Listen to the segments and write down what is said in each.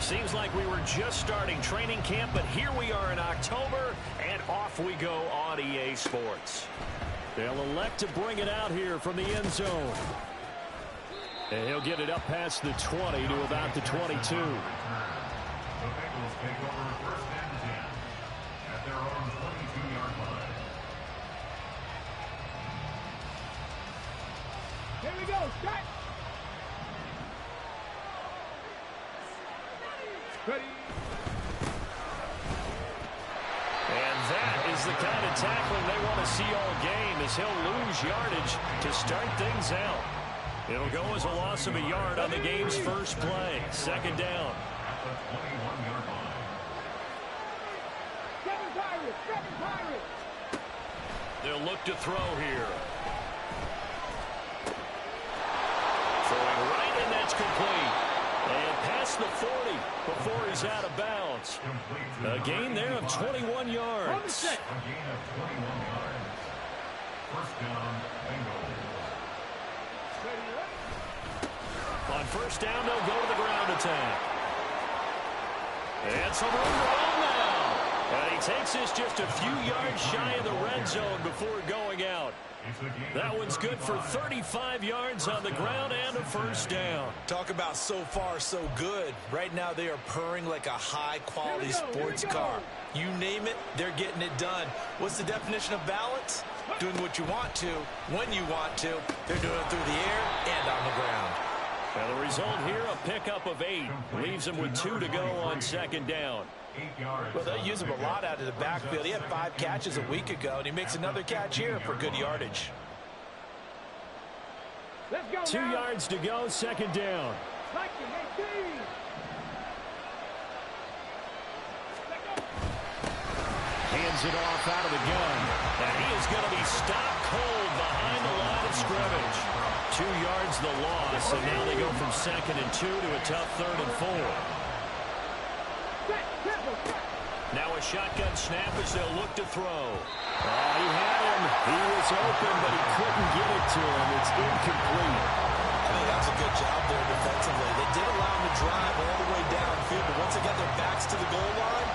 Seems like we were just starting training camp, but here we are in October, and off we go on EA Sports. They'll elect to bring it out here from the end zone. And he'll get it up past the 20 to about the 22. The Bengals take over first and 10 at their own 22-yard line. Here we go, start. Ready. And that is the kind of tackling they want to see all game, as he'll lose yardage to start things out. It'll go as a loss of a yard on the game's first play. Second down. At the 21-yard line. Seven Pirates. They'll look to throw here. Throwing right, and that's complete. And past the 40 before he's out of bounds. A gain there of 21 yards. A gain of 21 yards. First down, Bengals. On first down, they'll go to the ground attack. And some room to run now. And he takes this just a few yards shy of the red zone before going out. That one's good for 35 yards on the ground and a first down. Talk about so far so good. Right now they are purring like a high-quality sports car. You name it, they're getting it done. What's the definition of balance? Doing what you want to, when you want to. They're doing it through the air and on the ground. And the result here, a pickup of 8. Leaves him with 2 to go on second down. Well, they use him a lot out of the backfield. He had 5 catches a week ago, and he makes another catch here for good yardage. Let's go 2 now. yards to go, second down. Hands it off out of the gun. And he is going to be stopped cold behind the line of scrimmage. 2 yards the loss, and now they go from second and 2 to a tough third and 4. Now a shotgun snap as they'll look to throw. Oh, he had him. He was open, but he couldn't get it to him. It's incomplete. I think that was a good job there defensively. They did allow him to drive all the way downfield, but once they got their backs to the goal line,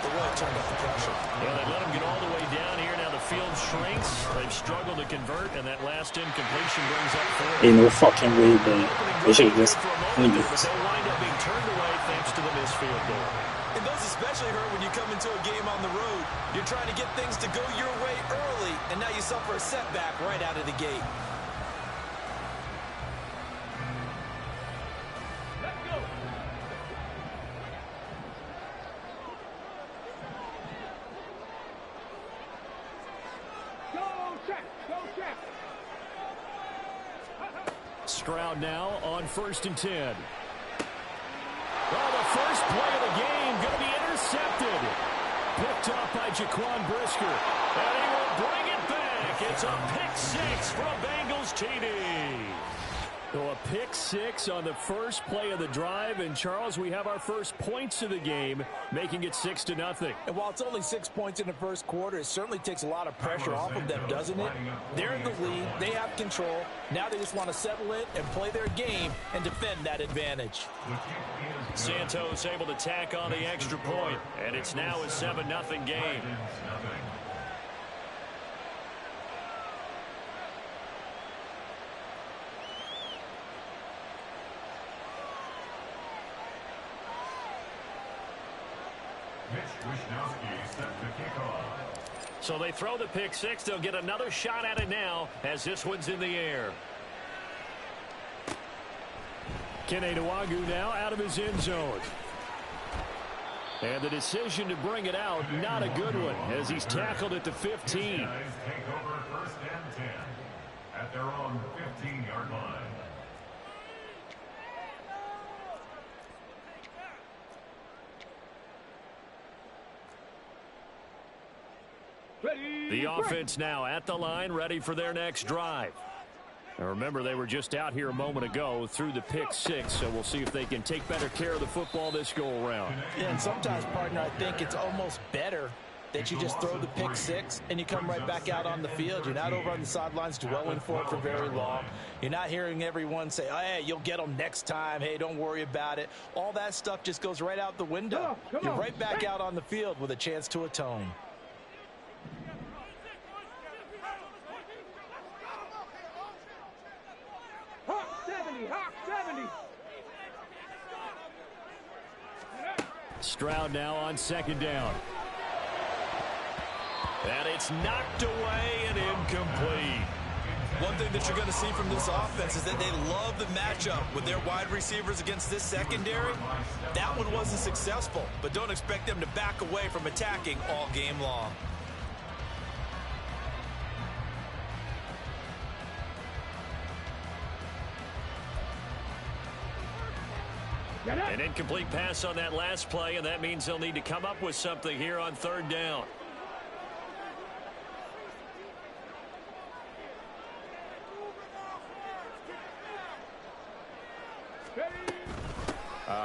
they really turned up the pressure. Yeah, they let him get all the way down here. Now the field shrinks. They've struggled to convert, and that last incompletion brings up 4. Ain't no fucking way, man. They should have just win But this. they'll wind up being turned away thanks to the missed field goal. And those especially hurt when you come into a game on the road. You're trying to get things to go your way early, and now you suffer a setback right out of the gate. Let's go. Go check. Stroud now on first and 10. Well, the first play of the game going to be intercepted. Picked up by Jaquan Brisker. And he will bring it back. It's a pick 6 for a Bengals TD. So a pick 6 on the first play of the drive. And, Charles, we have our first points of the game, making it 6-0. And while it's only 6 points in the first quarter, it certainly takes a lot of pressure off of them, doesn't it? They're in the lead. They have control. Now they just want to settle in and play their game and defend that advantage. Santos able to tack on the extra point, and it's now a 7-0 game. So they throw the pick 6. They'll get another shot at it now as this one's in the air. Kene Nwangwu now out of his end zone. And the decision to bring it out, not a good one, as he's tackled at the 15. Take over first and 10 at their own 15-yard line. The offense now at the line, ready for their next drive. Now remember, they were just out here a moment ago through the pick 6, so we'll see if they can take better care of the football this go-around. Yeah, and sometimes, partner, I think it's almost better that you just throw the pick six and you come right back out on the field. You're not over on the sidelines dwelling for it for very long. You're not hearing everyone say, oh, hey, you'll get them next time. Hey, don't worry about it. All that stuff just goes right out the window. You're right back out on the field with a chance to atone. Hawk 70, Hawk 70. Stroud now on second down. And it's knocked away and incomplete. One thing that you're going to see from this offense is that they love the matchup with their wide receivers against this secondary. That one wasn't successful, but don't expect them to back away from attacking all game long. An incomplete pass on that last play, and that means they'll need to come up with something here on third down.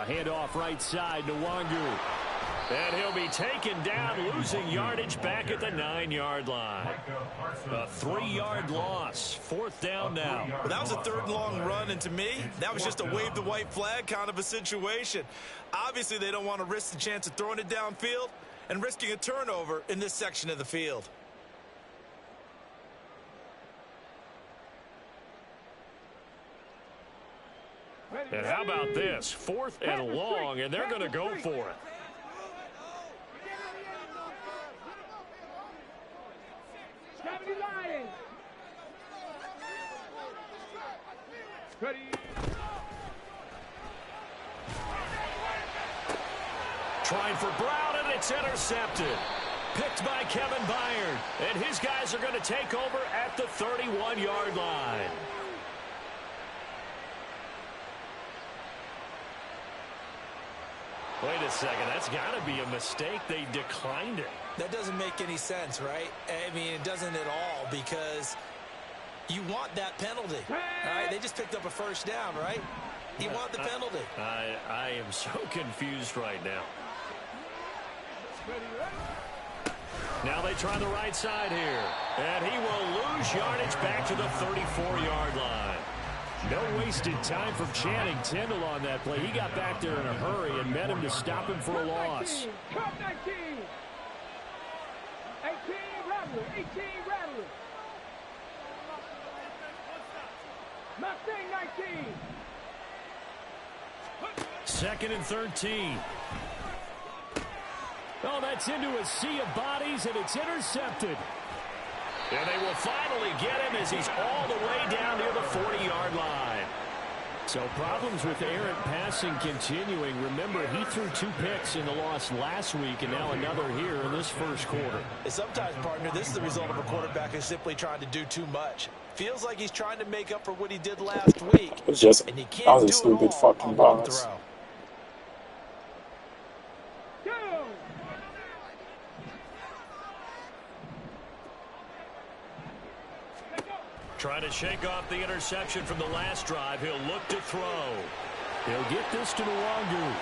Handoff right side to Wangu. And he'll be taken down, losing yardage back at the 9-yard line. A 3-yard loss. Fourth down now. Well, that was a third and long run, and to me, that was just a wave the white flag kind of a situation. Obviously, they don't want to risk the chance of throwing it downfield and risking a turnover in this section of the field. And how about this? Fourth and long, and they're going to go for it. Trying for Brown, and it's intercepted. Picked by Kevin Byard. And his guys are going to take over at the 31-yard line. Wait a second, that's got to be a mistake. They declined it. That doesn't make any sense, right? I mean, it doesn't at all, because you want that penalty. All right, they just picked up a first down, right? You want the penalty. I am so confused right now. Now they try the right side here. And he will lose yardage back to the 34-yard line. No wasted time from Channing Tindall on that play. He got back there in a hurry and met him to stop him for a loss. 19, 18, Rattler, 18, Rattler. Mustang 19. Second and 13. Oh, that's into a sea of bodies, and it's intercepted. And they will finally get him as he's all the way down near the 40-yard line. So problems with errant passing continuing. Remember, he threw 2 picks in the loss last week, and now another here in this first quarter. And sometimes, partner, this is the result of a quarterback who's simply trying to do too much. Feels like he's trying to make up for what he did last week. It's just, and he can't that was a do stupid it all fucking on one pass. throw. Trying to shake off the interception from the last drive. He'll look to throw. He'll get this to Nwangu.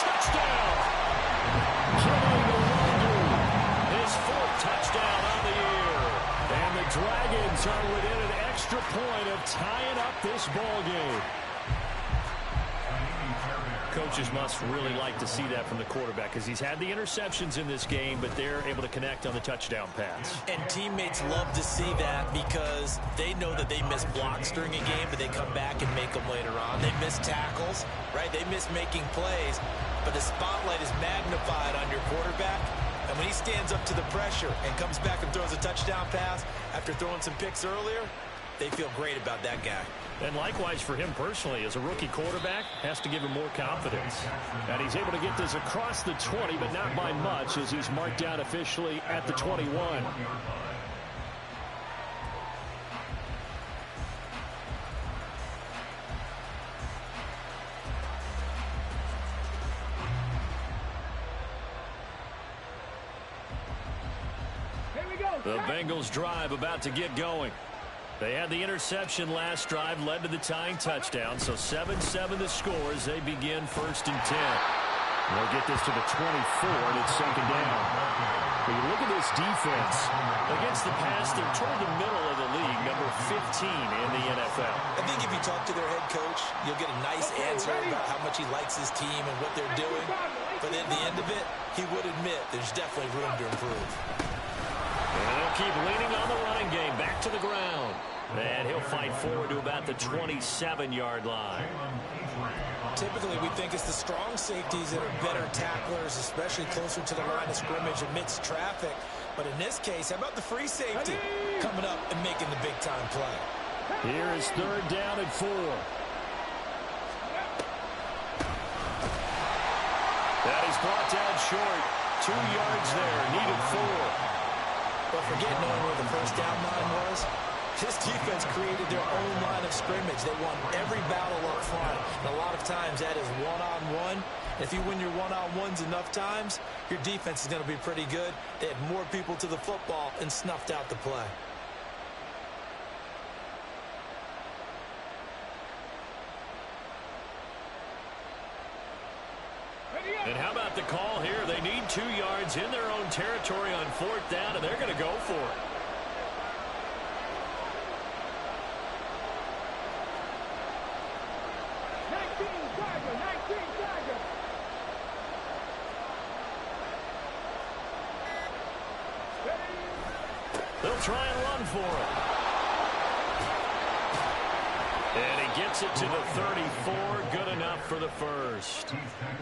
Touchdown! Kenny Nwangu. His 4th touchdown on the year. And the Dragons are within an extra point of tying up this ball game. Coaches must really like to see that from the quarterback, because he's had the interceptions in this game, but they're able to connect on the touchdown pass. And teammates love to see that, because they know that they miss blocks during a game, but they come back and make them later on. They miss tackles, right? They miss making plays, but the spotlight is magnified on your quarterback. And when he stands up to the pressure and comes back and throws a touchdown pass after throwing some picks earlier, they feel great about that guy. And likewise for him personally, as a rookie quarterback, has to give him more confidence. And he's able to get this across the 20, but not by much, as he's marked down officially at the 21. The Bengals drive about to get going. They had the interception last drive, led to the tying touchdown. So 7-7 the score as they begin 1st and 10. They'll get this to the 24, and it's second down. When you look at this defense, against the pass, they're toward the middle of the league, number 15 in the NFL. I think if you talk to their head coach, you'll get a nice answer about how much he likes his team and what they're doing. But at the end of it, he would admit there's definitely room to improve. And they'll keep leaning on the running game, back to the ground. And he'll fight forward to about the 27-yard line. Typically, we think it's the strong safeties that are better tacklers, especially closer to the line of scrimmage amidst traffic. But in this case, how about the free safety coming up and making the big-time play? Here is third down and 4. That is brought down short. 2 yards there, needed 4. But forget knowing where the first down line was. This defense created their own line of scrimmage. They won every battle up front. And a lot of times that is one-on-one. If you win your one-on-ones enough times, your defense is going to be pretty good. They had more people to the football and snuffed out the play. And how about the call here? They need 2 yards in their own territory on fourth down, and they're going to go for it. They'll try and run for it. And he gets it to the 34. Good enough for the first.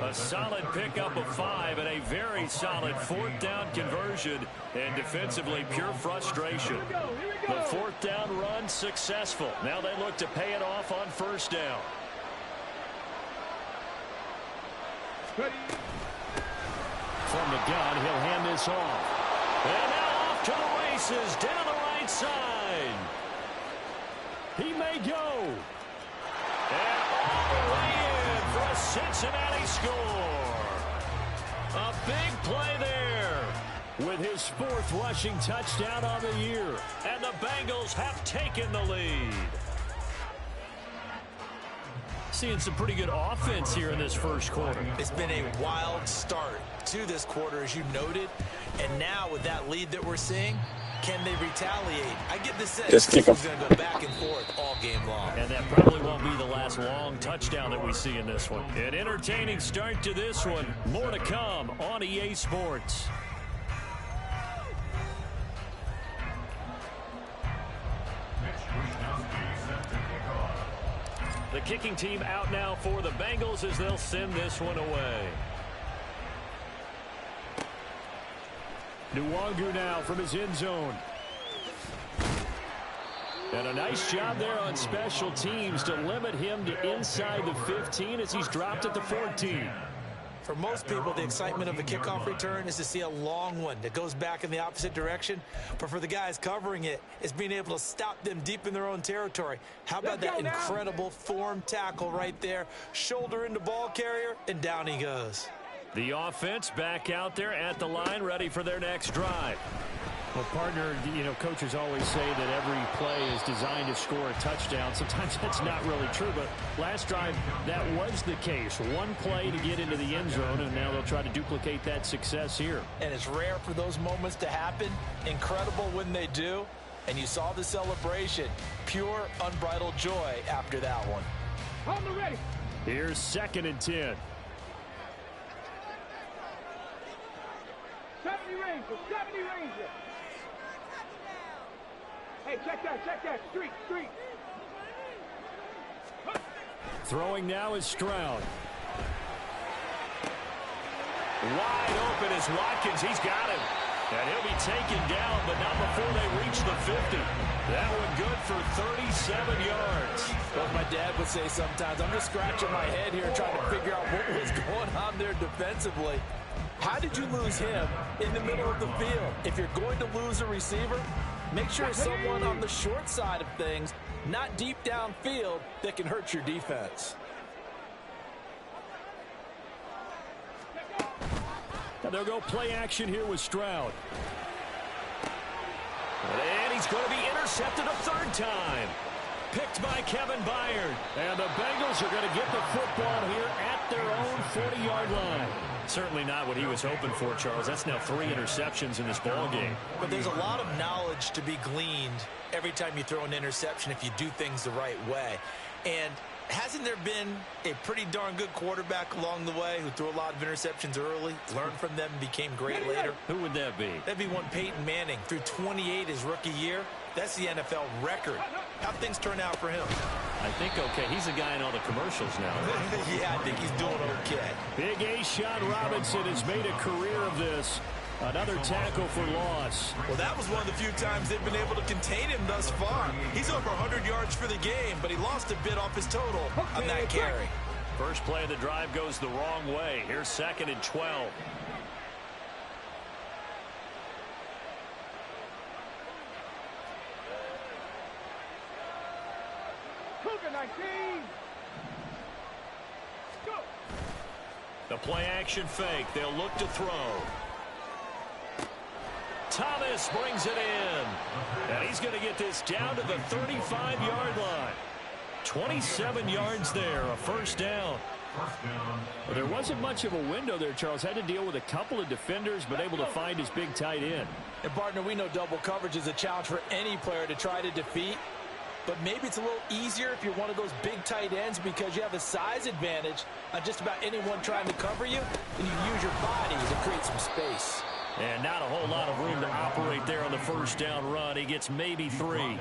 A solid pickup of 5 and a very solid fourth down conversion. And defensively, pure frustration. The fourth down run successful. Now they look to pay it off on first down. From the gun, he'll hand this off. And now off to the races, down the right side. He may go. And all the way in for a Cincinnati score. A big play there with his 4th rushing touchdown on the year. And the Bengals have taken the lead. Seeing some pretty good offense here in this first quarter. It's been a wild start to this quarter, as you noted. And now with that lead that we're seeing, can they retaliate? I get the sense just kick it's going to go back and forth all game long. And that probably won't be the last long touchdown that we see in this one. An entertaining start to this one. More to come on EA Sports. The kicking team out now for the Bengals as they'll send this one away. Nwangu now from his end zone. And a nice job there on special teams to limit him to inside the 15 as he's dropped at the 14. For most people, the excitement of a kickoff return is to see a long one that goes back in the opposite direction. But for the guys covering it, it's being able to stop them deep in their own territory. How about that incredible form tackle right there? Shoulder into ball carrier, and down he goes. The offense back out there at the line, ready for their next drive. Well, partner, you know, coaches always say that every play is designed to score a touchdown. Sometimes that's not really true, but last drive, that was the case. One play to get into the end zone, and now they'll try to duplicate that success here. And it's rare for those moments to happen. Incredible when they do. And you saw the celebration. Pure, unbridled joy after that one. On the ready. Here's 2nd and 10. 70 Ranger, 70 Ranger. Hey, check that, street. Throwing now is Stroud. Wide open is Watkins. He's got him. And he'll be taken down, but not before they reach the 50. That one good for 37 yards. Well, my dad would say sometimes, I'm just scratching my head here trying to figure out what was going on there defensively. How did you lose him in the middle of the field? If you're going to lose a receiver, make sure it's someone on the short side of things, not deep downfield, that can hurt your defense. And they'll go play action here with Stroud. And he's going to be intercepted a 3rd time. picked by Kevin Byard. And the Bengals are going to get the football here at their own 40-yard line. Certainly not what he was hoping for, Charles. That's now 3 interceptions in this ball game. But there's a lot of knowledge to be gleaned every time you throw an interception if you do things the right way. And hasn't there been a pretty darn good quarterback along the way who threw a lot of interceptions early, learned from them, and became great later? Who would that be? That'd be one Peyton Manning. Threw 28 his rookie year. That's the NFL record. How'd things turn out for him? I think okay. He's a guy in all the commercials now. Right? Yeah, I think he's doing okay. Big A-Shot Robinson has made a career of this. Another tackle for loss. Well, that was one of the few times they've been able to contain him thus far. He's over 100 yards for the game, but he lost a bit off his total on that carry. First play of the drive goes the wrong way. Here's 2nd and 12. The play action fake. They'll look to throw. Thomas brings it in. And he's going to get this down to the 35-yard line. 27 yards there, a first down. Well, there wasn't much of a window there, Charles. Had to deal with a couple of defenders, but able to find his big tight end. And, partner, we know double coverage is a challenge for any player to try to defeat. But maybe it's a little easier if you're one of those big tight ends because you have a size advantage on just about anyone trying to cover you, and you use your body to create some space. And not a whole lot of room to operate there on the first down run. He gets maybe 3.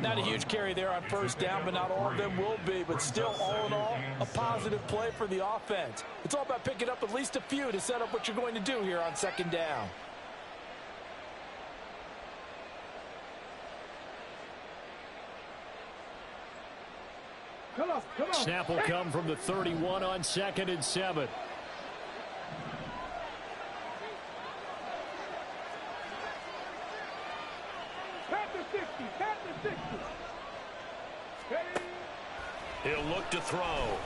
Not a huge carry there on first down, but not all of them will be. But still, all in all, a positive play for the offense. It's all about picking up at least a few to set up what you're going to do here on 2nd down. Come on. Snap will come from the 31 on 2nd and 7. Pat the 60. He'll look to throw.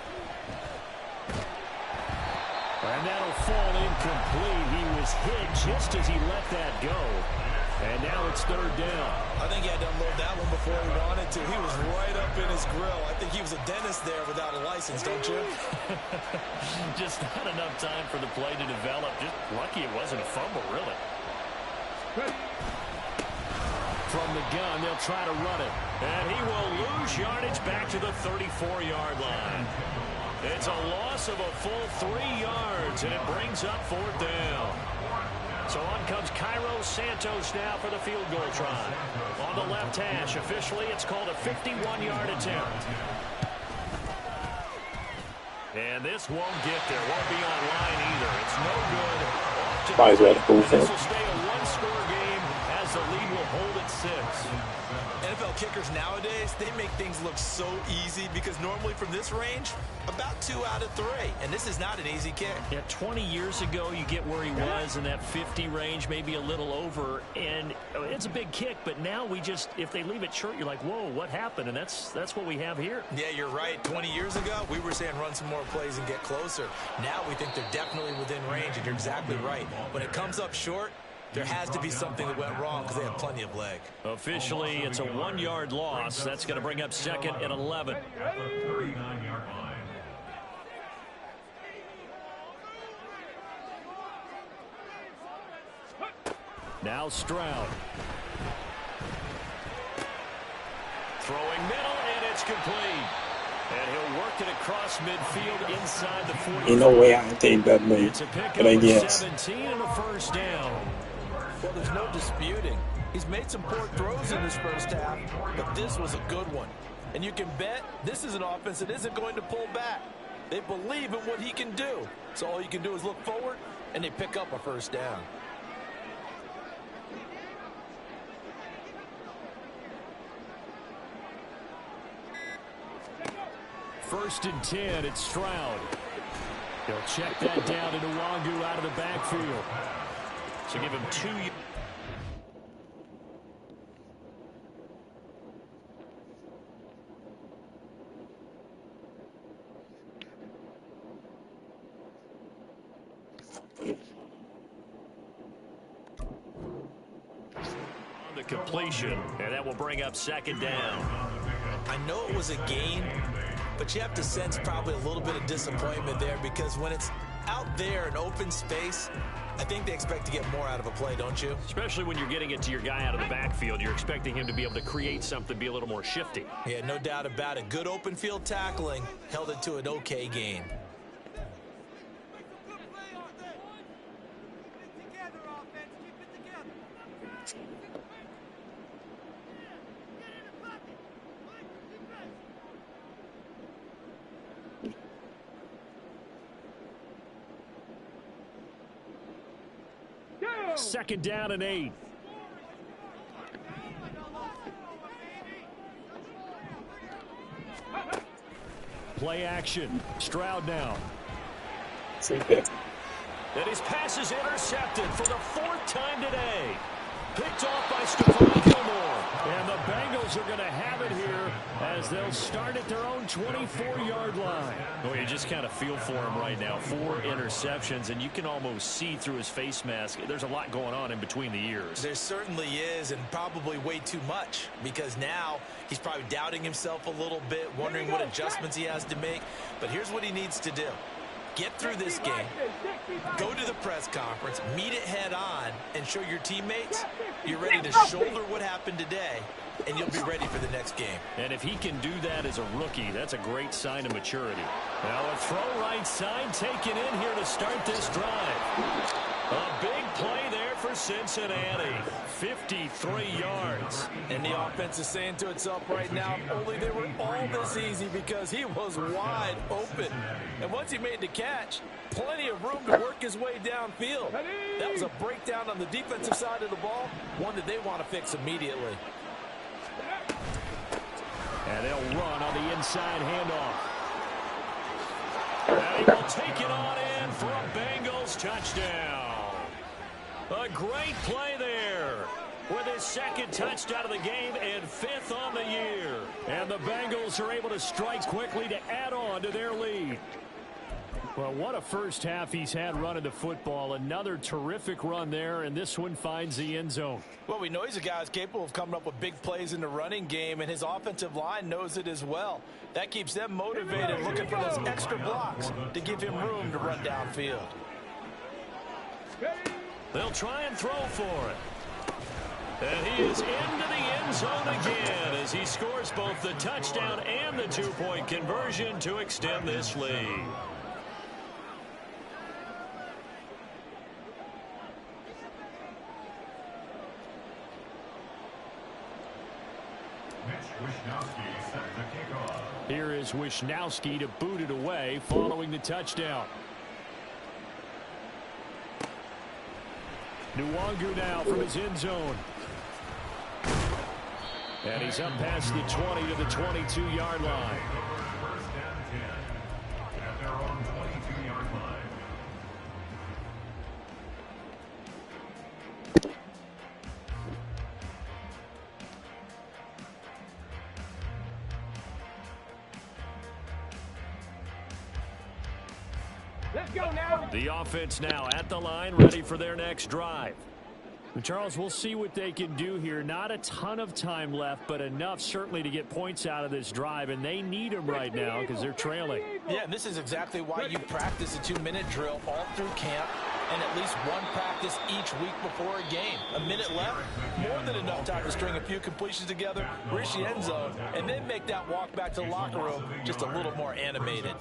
And that'll fall incomplete. He was hit just as he let that go. And now it's 3rd down. I think he had to unload that one before he wanted to. He was right up in his grill. I think he was a dentist there without a license, don't you? Just not enough time for the play to develop. Just lucky it wasn't a fumble, really. From the gun, they'll try to run it. And he will lose yardage back to the 34-yard line. It's a loss of a full 3 yards, and it brings up 4th down. So on comes Cairo Santos now for the field goal try. On the left hash, officially it's called a 51-yard attempt. And this won't get there. Won't be online either. It's no good. Might as well go for it. This will stay a one-score game as the lead will hold at 6. NFL kickers nowadays, they make things look so easy because normally from this range, about 2 out of 3. And this is not an easy kick. Yeah, 20 years ago, you get where he was in that 50 range, maybe a little over. And it's a big kick, but now we just, if they leave it short, you're like, whoa, what happened? And that's what we have here. Yeah, you're right. 20 years ago, we were saying run some more plays and get closer. Now we think they're definitely within range, and you're exactly right. When it comes up short, there has to be something that went wrong because they have plenty of leg. Officially, it's a 1-yard loss. That's going to bring up 2nd and 11. At the 39-yard line. Now Stroud. Throwing middle, and it's complete. And he'll work it across midfield inside the 40. Ain't no way I can take that move. It's a pickup But I of guess. 17 and a first down. Well, there's no disputing. He's made some poor throws in this first half, but this was a good one. And you can bet this is an offense that isn't going to pull back. They believe in what he can do. So all you can do is look forward, and they pick up a first down. First and 10, it's Stroud. He'll check that down to Nwangu out of the backfield. So give him 2. On the completion, and that will bring up 2nd down. I know it was a gain, but you have to sense probably a little bit of disappointment there because when it's out there in open space, I think they expect to get more out of a play, don't you? Especially when you're getting it to your guy out of the backfield. You're expecting him to be able to create something, be a little more shifty. Yeah, no doubt about it. Good open field tackling held it to an okay gain. Second down and 8. Play action. Stroud now. And his pass is intercepted for the 4th time today. Picked off by Stephon Gilmore. And the Bengals are going to have it here as they'll start at their own 24-yard line. Oh, you just kind of feel for him right now. 4 interceptions, and you can almost see through his face mask. There's a lot going on in between the ears. There certainly is, and probably way too much, because now he's probably doubting himself a little bit, wondering what adjustments he has to make. But here's what he needs to do. Get through this game, go to the press conference, meet it head on, and show your teammates you're ready to shoulder what happened today, and you'll be ready for the next game. And if he can do that as a rookie, that's a great sign of maturity. Now a throw right side taken in here to start this drive. A big play there for Cincinnati. 53 yards. And the offense is saying to itself right now, only they were all this easy because he was wide open. And once he made the catch, plenty of room to work his way downfield. That was a breakdown on the defensive side of the ball, one that they want to fix immediately. And they'll run on the inside handoff. And he will take it on in for a Bengals touchdown. A great play there with his 2nd touchdown of the game and 5th on the year. And the Bengals are able to strike quickly to add on to their lead. Well, what a first half he's had running the football. Another terrific run there, and this one finds the end zone. Well, we know he's a guy who's capable of coming up with big plays in the running game, and his offensive line knows it as well. That keeps them motivated, looking for those extra blocks to give him room to run downfield. They'll try and throw for it. And he is into the end zone again as he scores both the touchdown and the 2-point conversion to extend this lead. Here is Wishnowski to boot it away following the touchdown. Nwangu now from his end zone. And he's up past the 20 to the 22-yard line. First and 10 at their own 22-yard line. Let's go now. The offense now at the line, ready for their next drive. And Charles, we'll see what they can do here. Not a ton of time left, but enough certainly to get points out of this drive, and they need them right now because they're trailing. Yeah, and this is exactly why you practice a 2-minute drill all through camp and at least one practice each week before a game. A minute left, more than enough time to string a few completions together, reach the end zone, and then make that walk back to the locker room just a little more animated.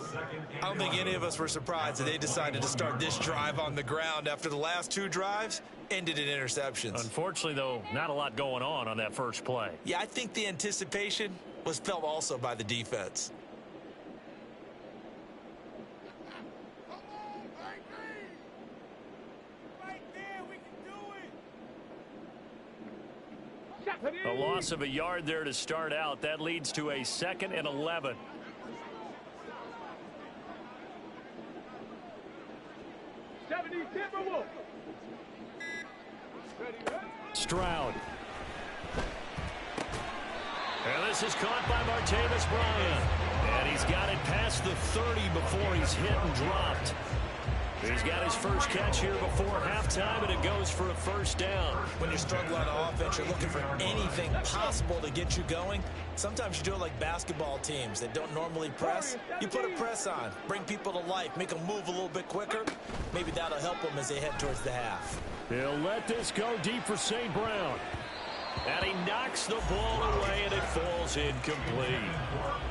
I don't think any of us were surprised that they decided to start this drive on the ground after the last 2 drives ended in interceptions. Unfortunately, though, not a lot going on that first play. Yeah, I think the anticipation was felt also by the defense. A loss of a yard there to start out. That leads to a 2nd and 11. Stroud. And this is caught by Martavis Bryant. And he's got it past the 30 before he's hit and dropped. He's got his first catch here before halftime, and it goes for a first down. When you're struggling on offense, you're looking for anything possible to get you going. Sometimes you do it like basketball teams that don't normally press. You put a press on, bring people to life, make them move a little bit quicker. Maybe that'll help them as they head towards the half. He'll let this go deep for St. Brown. And he knocks the ball away, and it falls incomplete.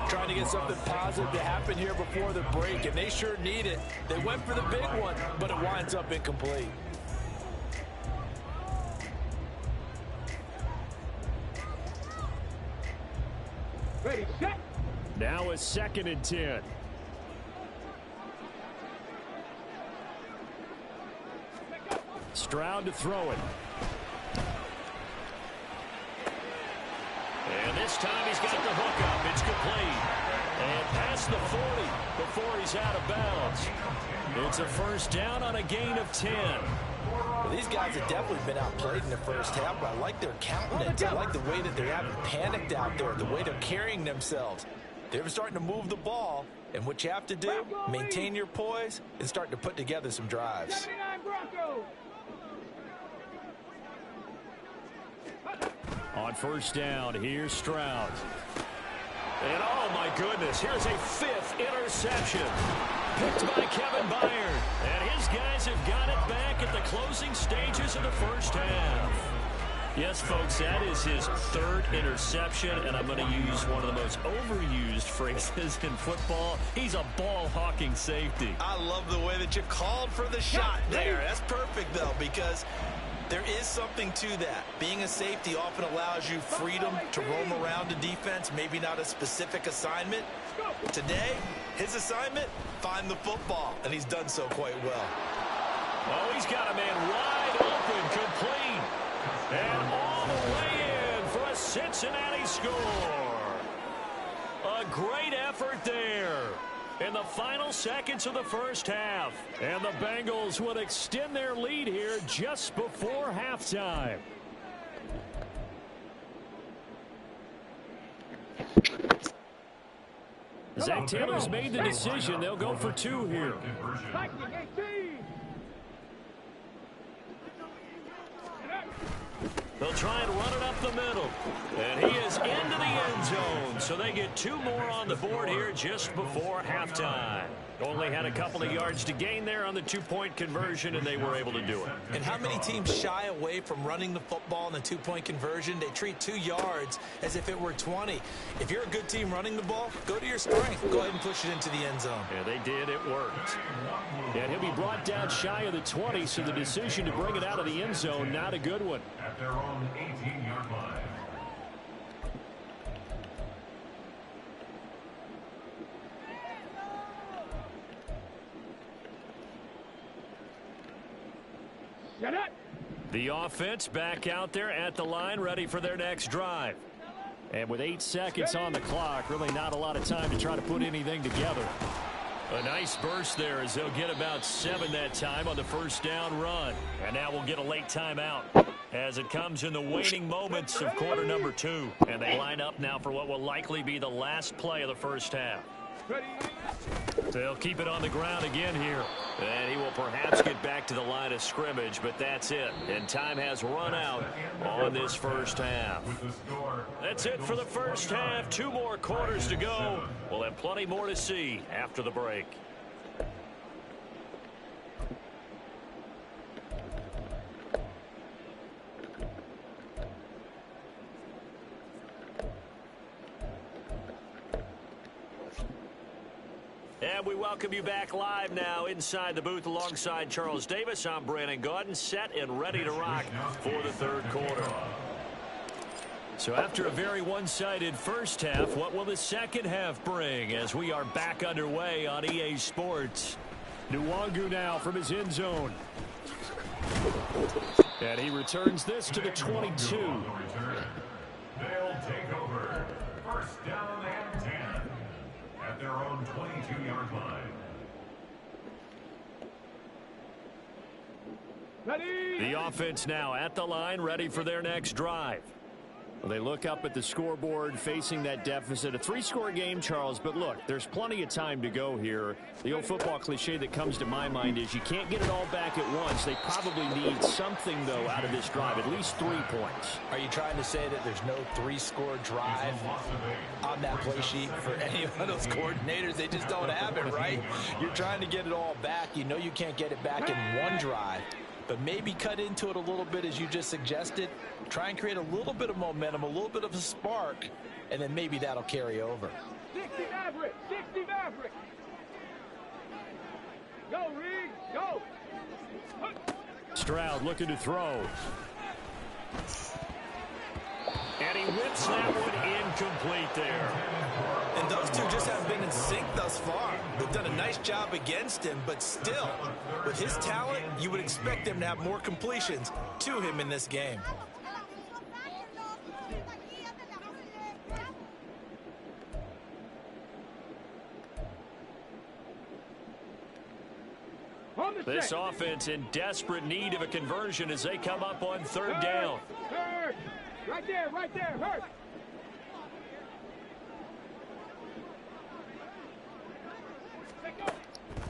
Trying to get something positive to happen here before the break, and they sure need it. They went for the big one, but it winds up incomplete. Ready, set. Now a 2nd and 10. Stroud to throw it. And this time he's got the hook up. It's complete. And past the 40 before he's out of bounds. It's a first down on a gain of 10. Well, these guys have definitely been outplayed in the first half, but I like their countenance. I like the way that they haven't panicked out there, the way they're carrying themselves. They're starting to move the ball, and what you have to do, maintain your poise and start to put together some drives. 79 Broncos. On first down, here's Stroud. And oh my goodness, here's a 5th interception. Picked by Kevin Byard. And his guys have got it back at the closing stages of the first half. Yes, folks, that is his 3rd interception, and I'm going to use one of the most overused phrases in football. He's a ball-hawking safety. I love the way that you called for the shot there. That's perfect, though, because there is something to that. Being a safety often allows you freedom to roam around the defense, maybe not a specific assignment. Today, his assignment, find the football, and he's done so quite well. Oh, he's got a man wide open, complete. And all the way in for a Cincinnati score. A great effort there in the final seconds of the first half. And the Bengals would extend their lead here just before halftime. Zach Taylor's made the decision. They'll go for 2 here. They'll try and run it up the middle. And he is into the end zone. So they get 2 more on the board here just before halftime. Only had a couple of yards to gain there on the 2-point conversion, and they were able to do it. And how many teams shy away from running the football in the 2-point conversion? They treat 2 yards as if it were 20. If you're a good team running the ball, go to your strength. Go ahead and push it into the end zone. Yeah, they did. It worked. And he'll be brought down shy of the 20, so the decision to bring it out of the end zone, not a good one. At their own 18-yard line. The offense back out there at the line, ready for their next drive. And with 8 seconds on the clock, really not a lot of time to try to put anything together. A nice burst there as they'll get about 7 that time on the first down run. And now we'll get a late timeout as it comes in the waning moments of quarter number 2. And they line up now for what will likely be the last play of the first half. They'll keep it on the ground again here. And he will perhaps get back to the line of scrimmage, but that's it. And time has run out on this first half. That's it for the first half. 2 more quarters to go. We'll have plenty more to see after the break. And we welcome you back live now inside the booth alongside Charles Davis. I'm Brandon Gaudin, set and ready to rock for the 3rd quarter. So after a very one-sided first half, what will the second half bring as we are back underway on EA Sports? Nwangu now from his end zone. And he returns this to the 22. They'll take over. First down and 10. At their own 22-yard line. The offense now at the line, ready for their next drive. They look up at the scoreboard facing that deficit. A 3-score game, Charles, but look, there's plenty of time to go here. The old football cliche that comes to my mind is you can't get it all back at once. They probably need something, though, out of this drive, at least 3 points. Are you trying to say that there's no 3-score drive on that play sheet for any of those coordinators? They just don't have it, right? You're trying to get it all back. You know you can't get it back in one drive. But maybe cut into it a little bit as you just suggested. Try and create a little bit of momentum, a little bit of a spark, and then maybe that'll carry over. 60 Maverick! 60 Maverick! Go, Reed! Go! Stroud looking to throw. And he whips that one incomplete there. And those two just haven't been in sync thus far. They've done a nice job against him, but still, with his talent, you would expect them to have more completions to him in this game. This offense in desperate need of a conversion as they come up on 3rd down. Hurt! Right there, hurt!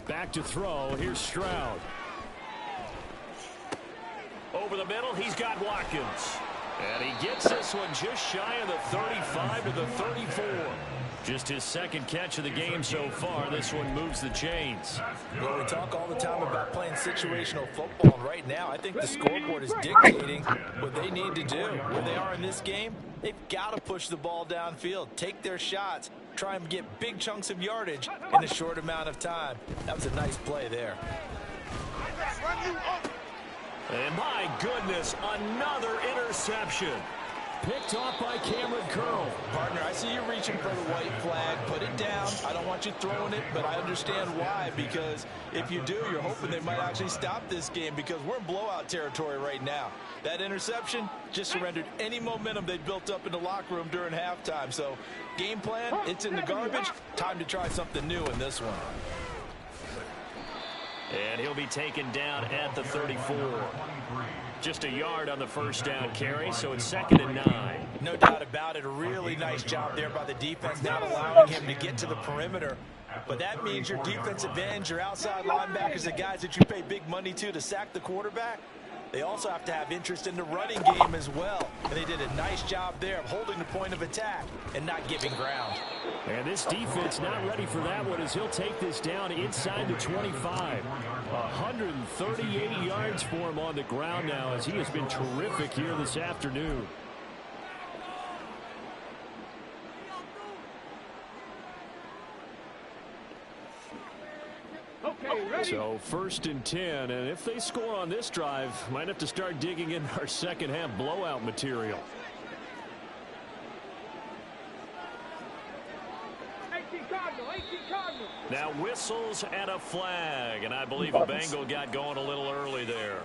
Back to throw. Here's Stroud. Over the middle, he's got Watkins. And he gets this one just shy of the 35 to the 34. Just his 2nd catch of the game so far. This one moves the chains. Well, we talk all the time about playing situational football, and right now I think the scoreboard is dictating what they need to do. Where they are in this game, they've got to push the ball downfield, take their shots, try and get big chunks of yardage in a short amount of time. That was a nice play there. And my goodness, another interception. Picked off by Cameron Curl. Partner, I see you reaching for the white flag. Put it down. I don't want you throwing it, but I understand why. Because if you do, you're hoping they might actually stop this game because we're in blowout territory right now. That interception just surrendered any momentum they'd built up in the locker room during halftime. So, game plan, it's in the garbage. Time to try something new in this one. And he'll be taken down at the 34. Just a yard on the 1st down carry, so it's 2nd and 9. No doubt about it. A really nice job there by the defense, not allowing him to get to the perimeter. But that means your defensive ends, your outside linebackers, the guys that you pay big money to sack the quarterback, they also have to have interest in the running game as well. And they did a nice job there of holding the point of attack and not giving ground. And this defense not ready for that one as he'll take this down inside the 25. 138 yards for him on the ground now as he has been terrific here this afternoon. So 1st and 10, and if they score on this drive, might have to start digging in our 2nd half blowout material. 18 Cardinal. Now whistles and a flag, and I believe a Bengal got going a little early there.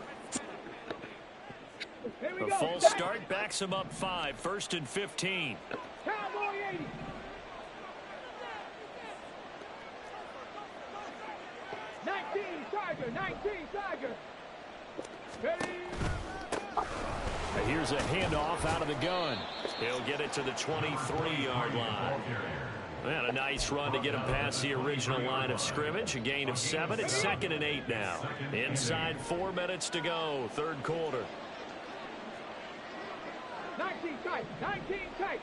A false start backs him up 5, 1st and 15. Cowboy 80. Tiger. Here's a handoff out of the gun. He'll get it to the 23-yard line. And a nice run to get him past the original line of scrimmage. A gain of 7. It's 2nd and 8 now. Inside 4 minutes to go. 3rd quarter. 19 tight.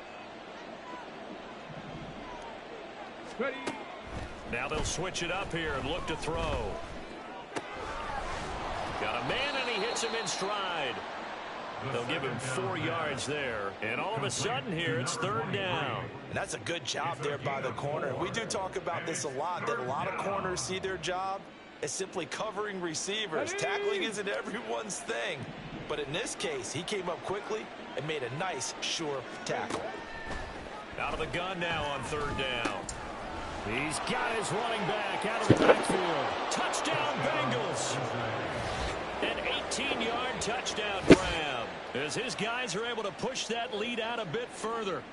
Ready. Now they'll switch it up here and look to throw. Got a man, and he hits him in stride. They'll give him 4 yards there. And all of a sudden here, it's 3rd down. And that's a good job there by the corner. We do talk about this a lot, that a lot of corners see their job as simply covering receivers. Tackling isn't everyone's thing. But in this case, he came up quickly and made a nice, sure tackle. Out of the gun now on 3rd down. He's got his running back out of the backfield. Touchdown, Bengals. An 18-yard touchdown grab as his guys are able to push that lead out a bit further.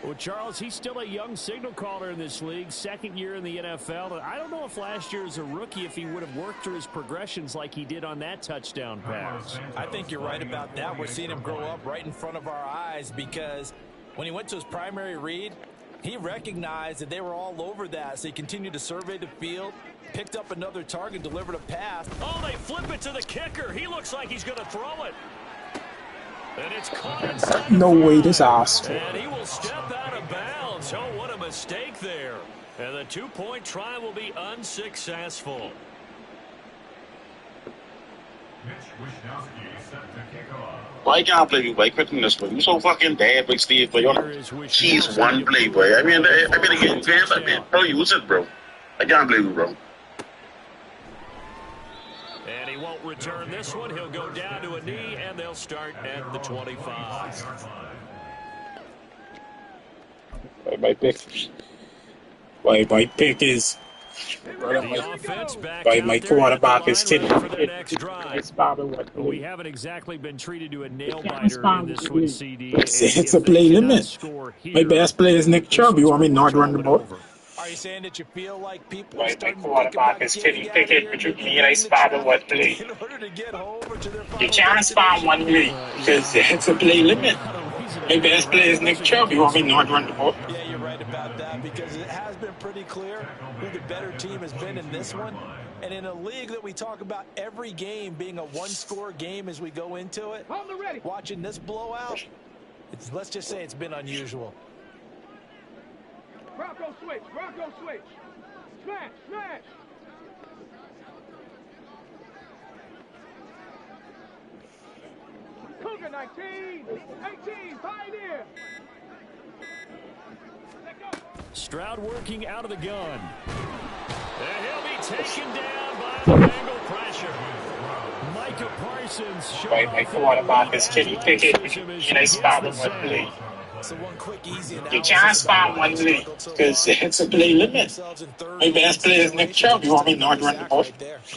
Well, Charles, he's still a young signal caller in this league, second year in the NFL. I don't know if last year as a rookie, if he would have worked through his progressions like he did on that touchdown pass. I think you're right about that. We're seeing him grow up right in front of our eyes because when he went to his primary read, he recognized that they were all over that, so he continued to survey the field, picked up another target, delivered a pass. Oh, they flip it to the kicker. He looks like he's going to throw it. And it's caught inside. No way, this ass. And he will step out of bounds. Oh, what a mistake there. And the two-point try will be unsuccessful. Why can't play you, boy? Quitting this one. You so fucking bad, big Steve. But he's one play, boy. I mean, again, fans, bro, use it, bro. I can't play you, bro. And he won't return this one. He'll go down to a knee, and they'll start at the 25. My pick is. The offense back By my quarterback is for their Kitty. next drive. We haven't exactly been treated to a nail Yeah, biter in this one, CD. It's a play limit. My best player is Nick Chubb. You want me not run the ball? Are you saying that you feel like people My are starting quarterback to is think about Kenny getting Pickett, out of but you here can't spam one play. in order to get over to their You final can't spam one play because it's a play limit. My best player is Nick Chubb. You want me not run the ball? Yeah, you're right about that because it has been pretty clear who the better team has been in this one. And in a league that we talk about every game being a one-score game as we go into it, watching this blowout, let's just say it's been unusual. Bronco switch, Bronco switch. Smash, smash. Cougar 19, 18, Pioneer. Stroud working out of the gun. And he'll be taken down by the Bengal pressure. Micah Parsons showing My quarterback is Kenny Pickett, but you can't spam one play. So one quick, easy You can't spam one play because it's a play limit. My best player is Nick Chubb. You want me not run the ball?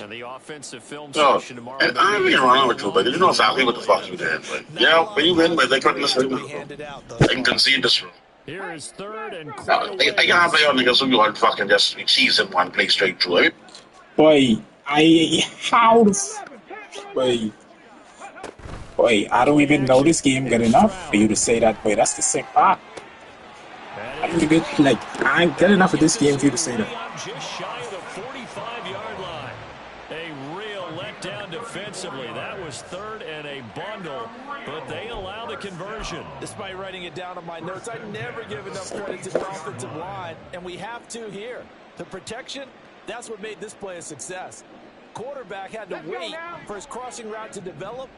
And the offensive film No, session tomorrow. and I'm being wrong with you, but you know exactly what the fuck you did. But yeah, when you win, but they couldn't listen to you. I can concede this one. Here is third and No, quite a I can't play on niggas who you want fucking just cheese in one play straight through it. Boy, I don't even know this game good enough for you to say that. Boy, that's the sick part. I don't even I ain't good enough of this game for you to say that. Just shy of the 45-yard line. A real letdown defensively. That was third and a bundle, but they allow the conversion. Despite writing it down on my notes, I never give enough credit to the offensive line, and we have to here. The protection, that's what made this play a success. Quarterback had to wait for his crossing route to develop,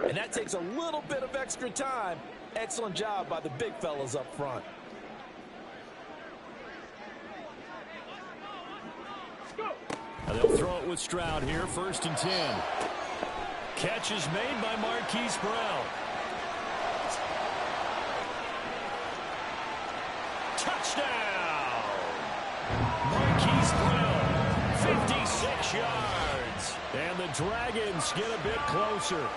and that takes a little bit of extra time. Excellent job by the big fellas up front. And they'll throw it with Stroud here, 1st and 10. Catch is made by Marquise Brown. Touchdown! Marquise Brown, 56 yards. And the Dragons get a bit closer.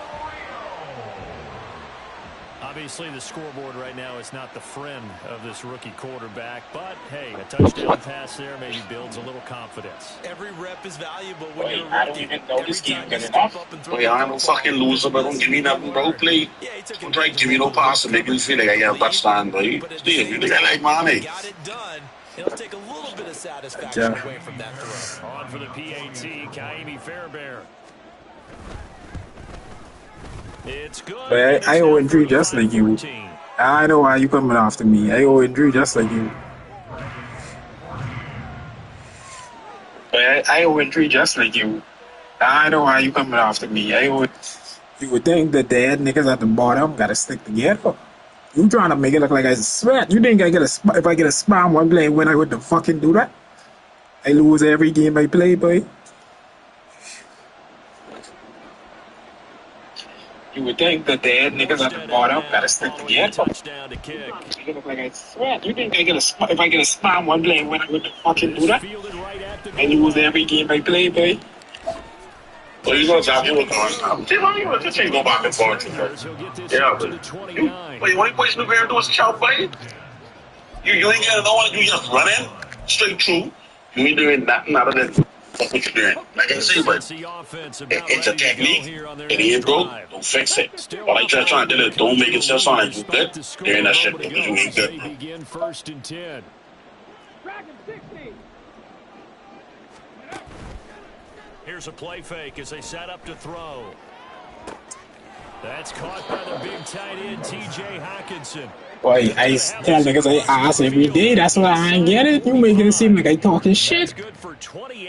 Obviously, the scoreboard right now is not the friend of this rookie quarterback, but hey, a touchdown pass there maybe builds a little confidence. Every rep is valuable when you're I don't even know this game good enough. Boy, I'm a fucking loser, but don't give me nothing, bro, play. Don't try to give me no pass and make me feel like I have a touchdown, boy. Steve, you think I like money? Got it done. It'll take a little bit of satisfaction away from that throw. On for the PAT, Kaimi Fairbairn. It's good. But I 0-3 just like you. I know why you coming after me. I 0-3 just like you. But I 0-3 just like you. I know why you coming after me. You would think the dead niggas at the bottom gotta stick together. You trying to make it look like I sweat. You think I get if I get a spam one play when I would the fucking do that? I lose every game I play, boy. You would think the dead niggas at the bottom gotta stick together. Touchdown to kick. You look like I sweat. You think I get if I get a spam one play when I would the fucking do that? I lose every game I play, boy. So you gonna stop you with going. This ain't go back and forth. Yeah, but wait, what you boys move here and do is shout, boy? You ain't getting no one. You just running straight through. You ain't doing nothing other than that's what you're doing. Like I say, but it's a technique. It ain't broke. Don't fix it. But like you're trying to do it, don't make it sound like you good. Doing that shit because you ain't good. They begin 1st and 10. Here's a play fake as they set up to throw. That's caught by the big tight end, T.J. Hawkinson. Boy, I tell niggas I ass every day. That's why I ain't get it. You making it seem like I talking shit.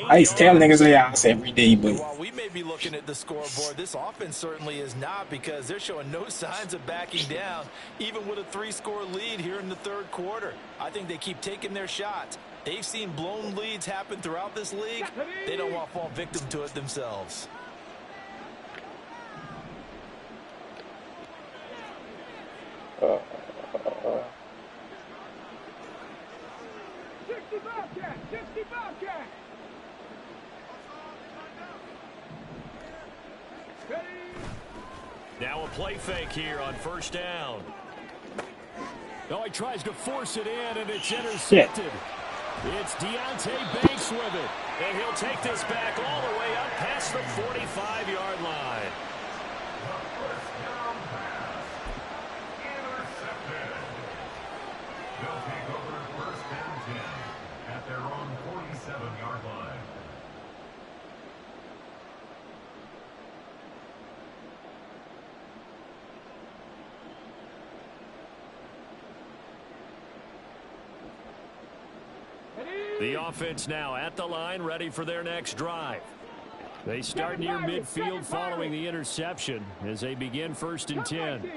I tell niggas I ass every day, but while we may be looking at the scoreboard, this offense certainly is not, because they're showing no signs of backing down, even with a 3-score lead here in the 3rd quarter. I think they keep taking their shots. They've seen blown leads happen throughout this league. They don't want to fall victim to it themselves. Now a play fake here on 1st down. Oh, he tries to force it in, and it's intercepted. It's Deontay Banks with it, and he'll take this back all the way up past the 45-yard line. They'll take over 1st and 10 at their own 47-yard line. The offense now at the line, ready for their next drive. They start near midfield following the interception as they begin 1st and 10.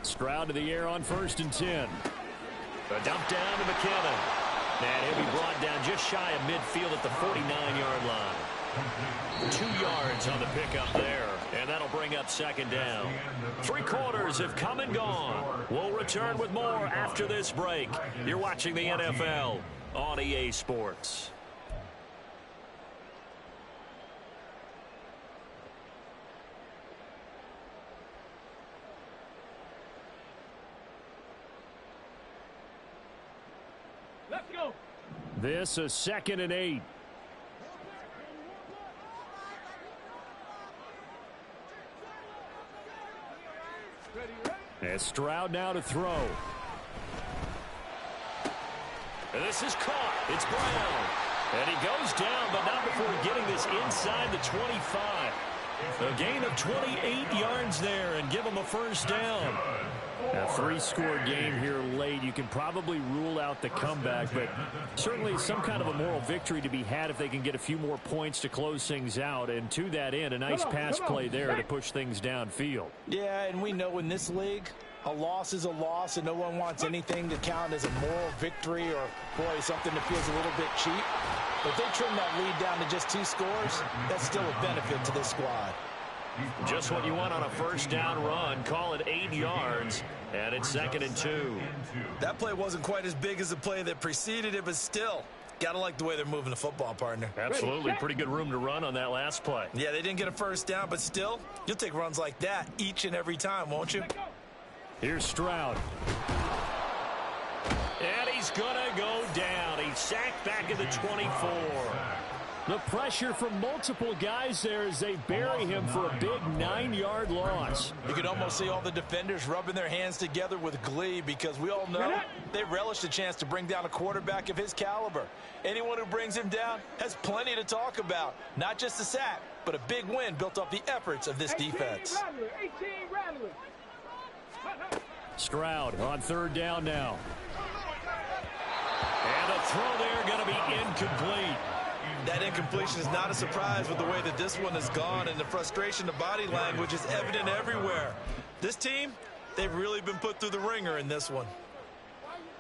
Stroud to the air on 1st and 10. A dump down to McKinnon. And he'll be brought down just shy of midfield at the 49-yard line. 2 yards on the pickup there, and that'll bring up 2nd down. 3 quarters have come and gone. We'll return with more after this break. You're watching the NFL on EA Sports. Let's go. This is 2nd and 8. And Stroud now to throw. And this is caught. It's Brown. And he goes down, but not before getting this inside the 25. A gain of 28 yards there and give him a 1st down. A 3-score game here late. You can probably rule out the comeback, but certainly some kind of a moral victory to be had if they can get a few more points to close things out. And to that end, a nice pass play there to push things downfield. Yeah, and we know in this league, a loss is a loss, and no one wants anything to count as a moral victory or, boy, something that feels a little bit cheap. But they trim that lead down to just 2 scores. That's still a benefit to this squad. Just what you want on a 1st down run. Call it 8 yards, and it's 2nd and 2. That play wasn't quite as big as the play that preceded it, but still, gotta like the way they're moving the football, partner. Absolutely. Pretty good room to run on that last play. Yeah, they didn't get a 1st down, but still, you'll take runs like that each and every time, won't you? Here's Stroud. And he's going to go down. He's sacked back at the 24. The pressure from multiple guys there as they bury him for a big 9-yard loss. You can almost see all the defenders rubbing their hands together with glee, because we all know they relish the chance to bring down a quarterback of his caliber. Anyone who brings him down has plenty to talk about. Not just a sack, but a big win built off the efforts of this defense. Stroud on 3rd down now. And a throw there going to be incomplete. That incompletion is not a surprise with the way that this one has gone, and the frustration of body language is evident everywhere. This team, they've really been put through the ringer in this one.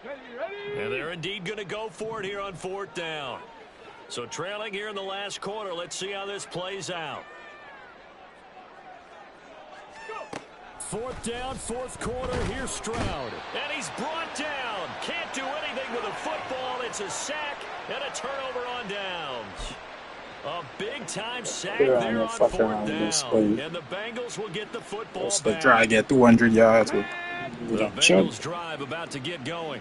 And they're indeed going to go for it here on 4th down. So trailing here in the last quarter, let's see how this plays out. 4th down, 4th quarter. Here's Stroud. And he's brought down. Can't do anything with a football. It's a sack and a turnover on downs. A big-time sack there on 4th down. And the Bengals will get the football back. Try to get 200 yards with The Bengals drive about to get going.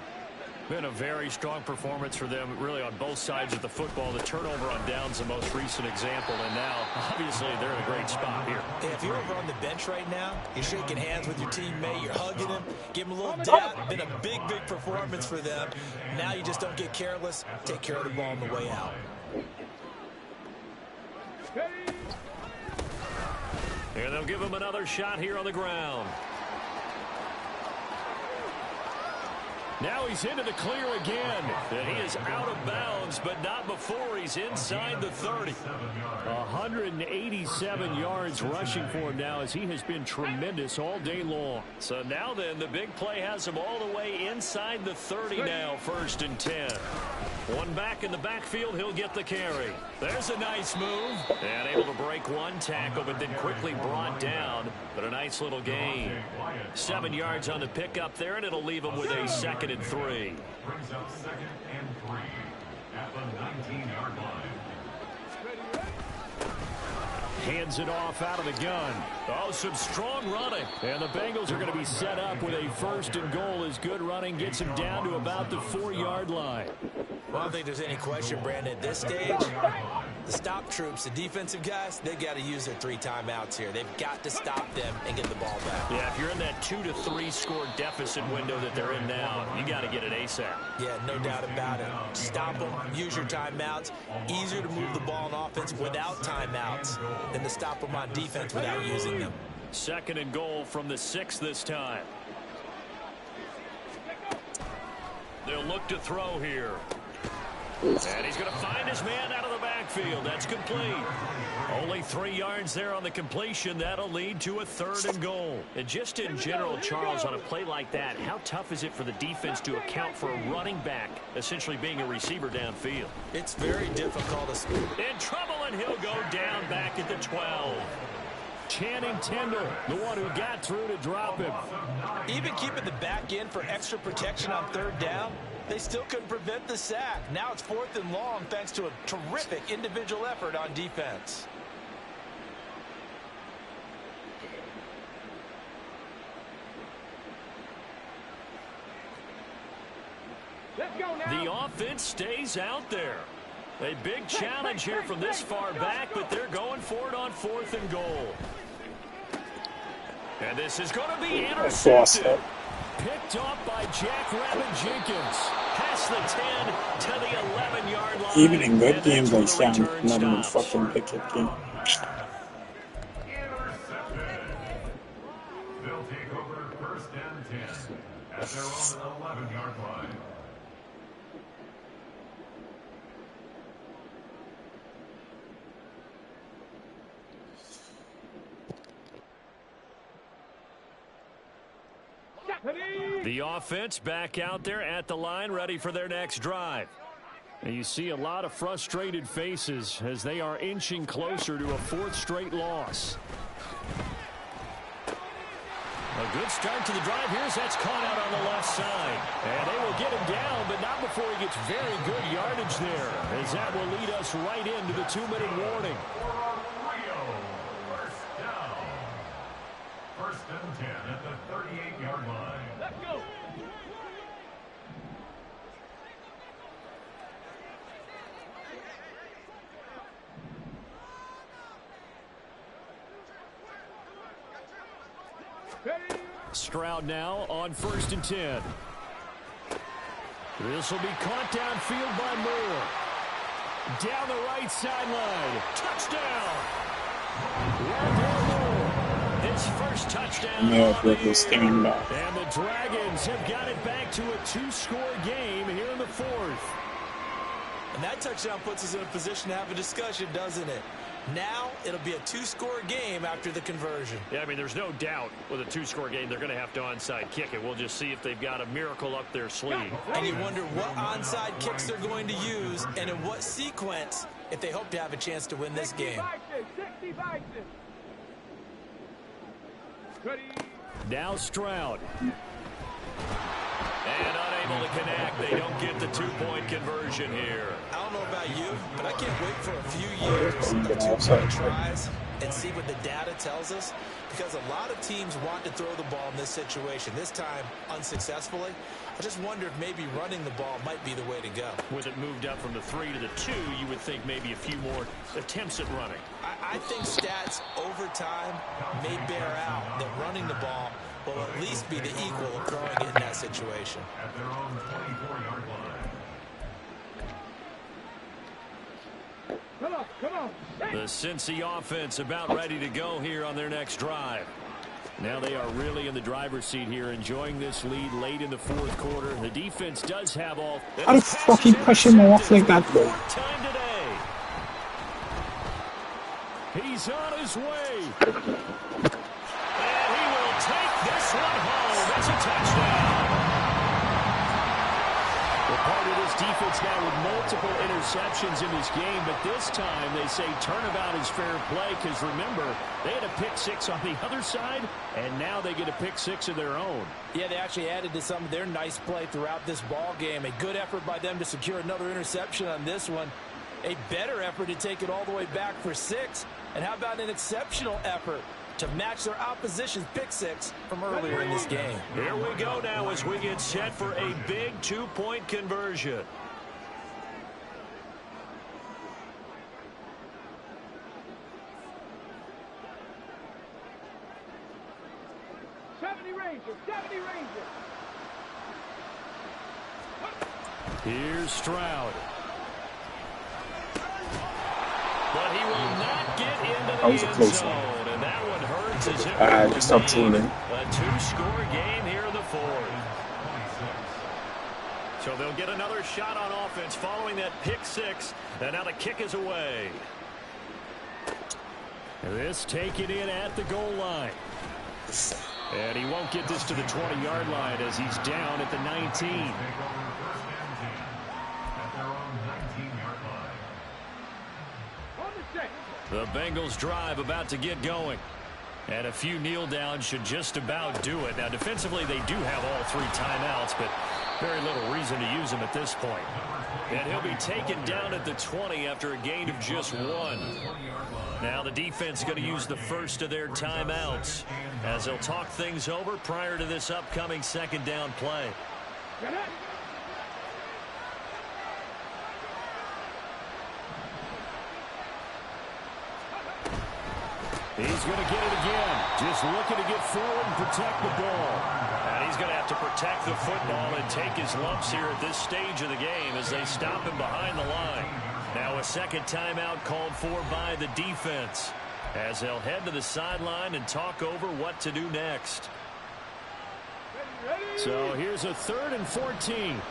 Been a very strong performance for them, really, on both sides of the football. The turnover on downs, the most recent example, and now, obviously, they're in a great spot here. Hey, if you're over on the bench right now, you're shaking hands with your teammate, you're hugging him, give him a little dap. Been a big, big performance for them. Now you just don't get careless. Take care of the ball on the way out. And they'll give him another shot here on the ground. Now he's into the clear again. And he is out of bounds, but not before he's inside the 30. 187 yards rushing for him now, as he has been tremendous all day long. So now then, the big play has him all the way inside the 30 now, 1st and 10. One back in the backfield, he'll get the carry. There's a nice move. And able to break one tackle, but then quickly brought down. But a nice little gain. 7 yards on the pickup there, and it'll leave him with a 2nd and 3. Brings up 2nd and 3 at the 19-yard line. Hands it off out of the gun. Oh, some strong running. And the Bengals are going to be set up with a 1st and goal, as good running gets them down to about the 4-yard line. Well, I don't think there's any question, Brandon, at this stage, the stop troops, the defensive guys, they got to use their 3 timeouts here. They've got to stop them and get the ball back. Yeah, if you're in that 2 to 3 score deficit window that they're in now, you got to get it ASAP. Yeah, no doubt about it. Stop them, use your timeouts. Easier to move the ball on offense without timeouts than to stop them on defense without using them. 2nd and goal from the 6 this time. They'll look to throw here. And he's going to find his man out of the backfield. That's complete. Only 3 yards there on the completion. That'll lead to a 3rd and goal. And just in general, Charles, on a play like that, how tough is it for the defense to account for a running back essentially being a receiver downfield? It's very difficult. In trouble, and he'll go down back at the 12. Channing Tindall, the one who got through to drop him. Even keeping the back end for extra protection on 3rd down, they still couldn't prevent the sack. Now it's 4th and long thanks to a terrific individual effort on defense. Let's go now. The offense stays out there. A big challenge here from this far back, but they're going for it on 4th and goal. And this is going to be intercepted. Picked off by Jack Rabbit Jenkins. Past the 10 to the 11-yard line. Even in good games like Sam, not even fucking pick it game. Intercepted. They'll take over 1st and 10 at their own 11-yard line. The offense back out there at the line, ready for their next drive. And you see a lot of frustrated faces as they are inching closer to a 4th straight loss. A good start to the drive here as that's caught out on the left side. And they will get him down, but not before he gets very good yardage there, as that will lead us right into the 2-minute warning. First down. 1st and 10 at the 38-yard line. Let's go. Stroud now on 1st and 10. This will be caught downfield by Moore. Down the right sideline. Touchdown. His first touchdown. And the Dragons have got it back to a 2-score game here in the 4th. And that touchdown puts us in a position to have a discussion, doesn't it? Now it'll be a 2-score game after the conversion. Yeah, I mean, there's no doubt with a 2-score game they're going to have to onside kick it. We'll just see if they've got a miracle up their sleeve. And you wonder what onside kicks they're going to use and in what sequence if they hope to have a chance to win this game. Now Stroud. And unable to connect. They don't get the 2-point conversion here. I don't know about you, but I can't wait for a few years of 2-point tries and see what the data tells us? Because a lot of teams want to throw the ball in this situation. This time, unsuccessfully. I just wonder if maybe running the ball might be the way to go. With it moved up from the 3 to the 2, you would think maybe a few more attempts at running. I think stats over time may bear out that running the ball will at least be the equal of throwing it in that situation. At their own 24-yard line. Come on. The Cincy offense about ready to go here on their next drive. Now they are really in the driver's seat here, enjoying this lead late in the fourth quarter. The defense does have all. How the fuck you push him off like that, bro? Time today. He's on his way. And he will take this one home. That's a touchdown. Well, part of this defense now with multiple interceptions in this game, but this time they say turnabout is fair play because, remember, they had a pick 6 on the other side, and now they get a pick 6 of their own. Yeah, they actually added to some of their nice play throughout this ball game. A good effort by them to secure another interception on this one. A better effort to take it all the way back for 6. And how about an exceptional effort to match their opposition's pick 6 from earlier in this game. Here we go now as we get set for a big 2-point conversion. '70 Ranger. Here's Stroud. But he will not get into the end zone, and that one hurts as it Just stop tuning. a 2-score game here in the fourth. So they'll get another shot on offense following that pick 6, and now the kick is away. This taken in at the goal line. And he won't get this to the 20-yard line as he's down at the 19. The Bengals drive about to get going. And a few kneel downs should just about do it. Now, defensively, they do have all 3 timeouts, but very little reason to use them at this point. And he'll be taken down at the 20 after a gain of just 1. Now the defense going to use the first of their timeouts as they'll talk things over prior to this upcoming second down play. He's going to get it again. Just looking to get forward and protect the ball. And he's going to have to protect the football and take his lumps here at this stage of the game as they stop him behind the line. Now a second timeout called for by the defense as they'll head to the sideline and talk over what to do next. So here's a 3rd and 14.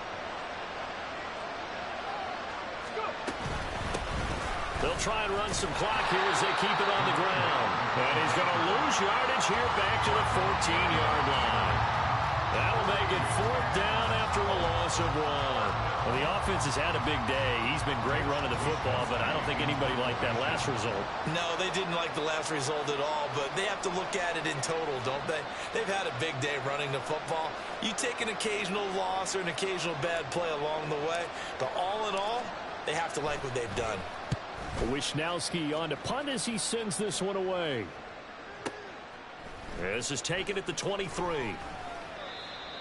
They'll try and run some clock here as they keep it on the ground. And he's going to lose yardage here back to the 14-yard line. That'll make it 4th down after a loss of 1. Well, the offense has had a big day. He's been great running the football, but I don't think anybody liked that last result. No, they didn't like the last result at all, but they have to look at it in total, don't they? They've had a big day running the football. You take an occasional loss or an occasional bad play along the way, but all in all, they have to like what they've done. Wishnowski on to punt as he sends this one away. This is taken at the 23.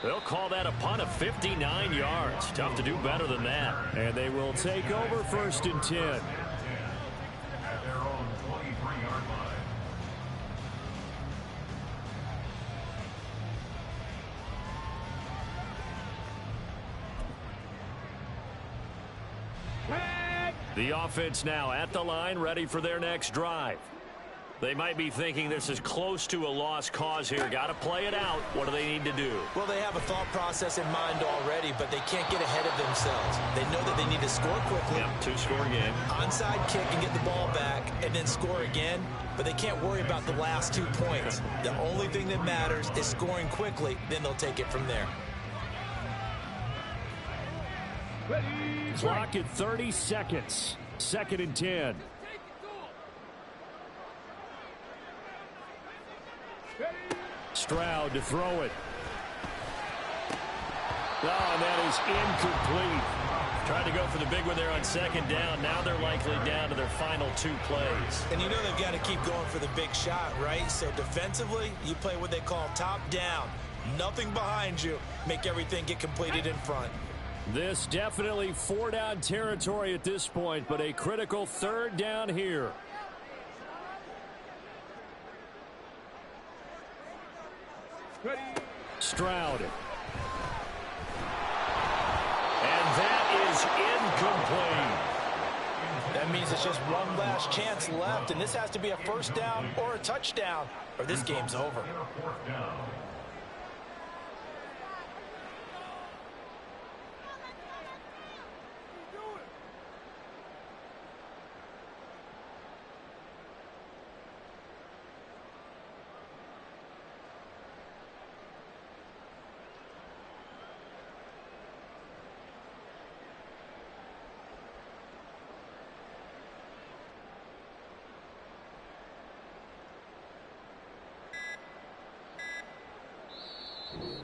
They'll call that a punt of 59 yards. Tough to do better than that. And they will take over 1st and 10. At their own 23-yard line. The offense now at the line, ready for their next drive. They might be thinking this is close to a lost cause here. Got to play it out. What do they need to do? Well, they have a thought process in mind already, but they can't get ahead of themselves. They know that they need to score quickly. Yep, 2-score game. Onside kick and get the ball back and then score again, but they can't worry about the last 2 points. The only thing that matters is scoring quickly, then they'll take it from there. Clock at 30 seconds. 2nd and 10. Stroud to throw it. Oh, and that is incomplete. Tried to go for the big one there on second down. Now they're likely down to their final 2 plays. And you know they've got to keep going for the big shot, right? So defensively, you play what they call top down. Nothing behind you. Make everything get completed in front. This definitely 4-down territory at this point, but a critical 3rd down here. Ready. Stroud. And that is incomplete. That means it's just one last chance left, and this has to be a 1st down or a touchdown, or this game's over.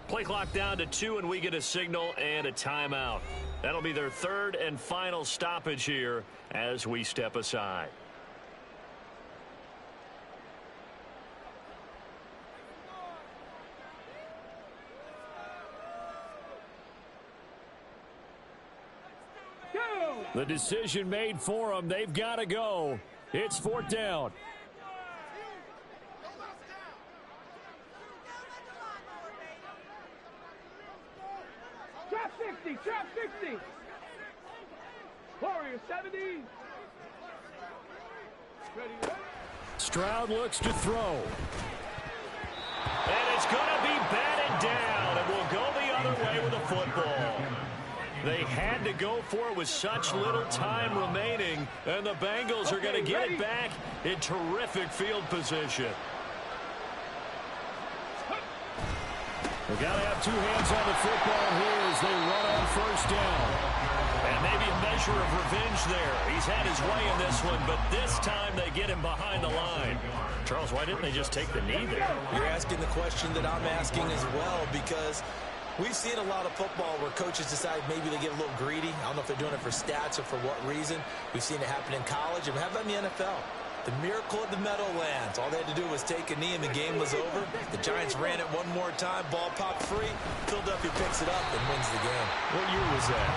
Play clock down to 2, and we get a signal and a timeout. That'll be their 3rd and final stoppage here as we step aside. Go. The decision made for them. They've got to go. It's 4th down. Trap 60. Trap 60. Warrior 70. Ready. Stroud looks to throw. And it's going to be batted down. It will go the other way with the football. They had to go for it with such little time remaining, and the Bengals are going to get it back in terrific field position. They've got to have 2 hands on the football here as they run on 1st down. And maybe a measure of revenge there. He's had his way in this one, but this time they get him behind the line. Charles, why didn't they just take the knee there? You're asking the question that I'm asking as well, because we've seen a lot of football where coaches decide maybe they get a little greedy. I don't know if they're doing it for stats or for what reason. We've seen it happen in college, and how about in the NFL? The miracle of the Meadowlands. All they had to do was take a knee and the game was over. The Giants ran it one more time. Ball popped free. Philadelphia picks it up and wins the game. What year was that?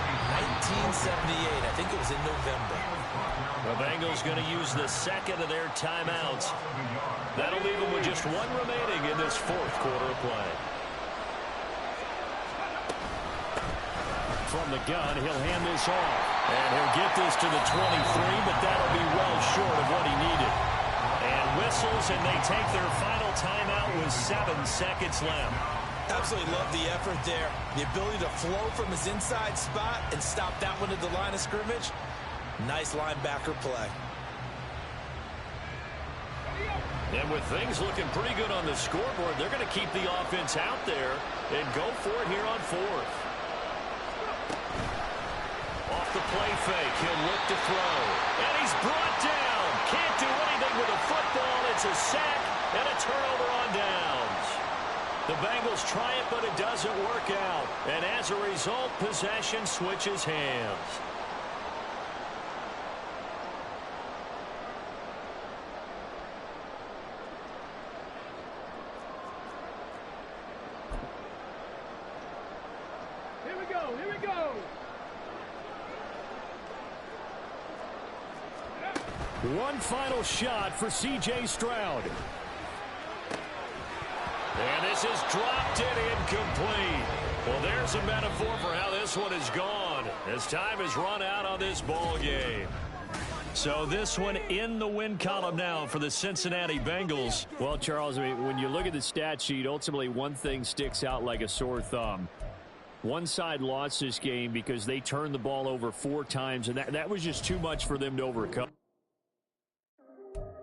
1978. I think it was in November. The Bengals going to use the 2nd of their timeouts. That'll leave them with just 1 remaining in this 4th quarter of play. From the gun, he'll hand this off. And he'll get this to the 23, but that'll be well short of what he needed. And whistles, and they take their final timeout with 7 seconds left. Absolutely love the effort there. The ability to flow from his inside spot and stop that one at the line of scrimmage. Nice linebacker play. And with things looking pretty good on the scoreboard, they're going to keep the offense out there and go for it here on 4th. Off the play fake, he'll look to throw. And he's brought down. Can't do anything with a football. It's a sack and a turnover on downs. The Bengals try it, but it doesn't work out. And as a result, possession switches hands. Here we go. Here we go. One final shot for C.J. Stroud. And this is dropped in incomplete. Well, there's a metaphor for how this one is gone as time has run out on this ball game. So this one in the win column now for the Cincinnati Bengals. Well, Charles, I mean, when you look at the stat sheet, ultimately one thing sticks out like a sore thumb. One side lost this game because they turned the ball over 4 times, and that was just too much for them to overcome.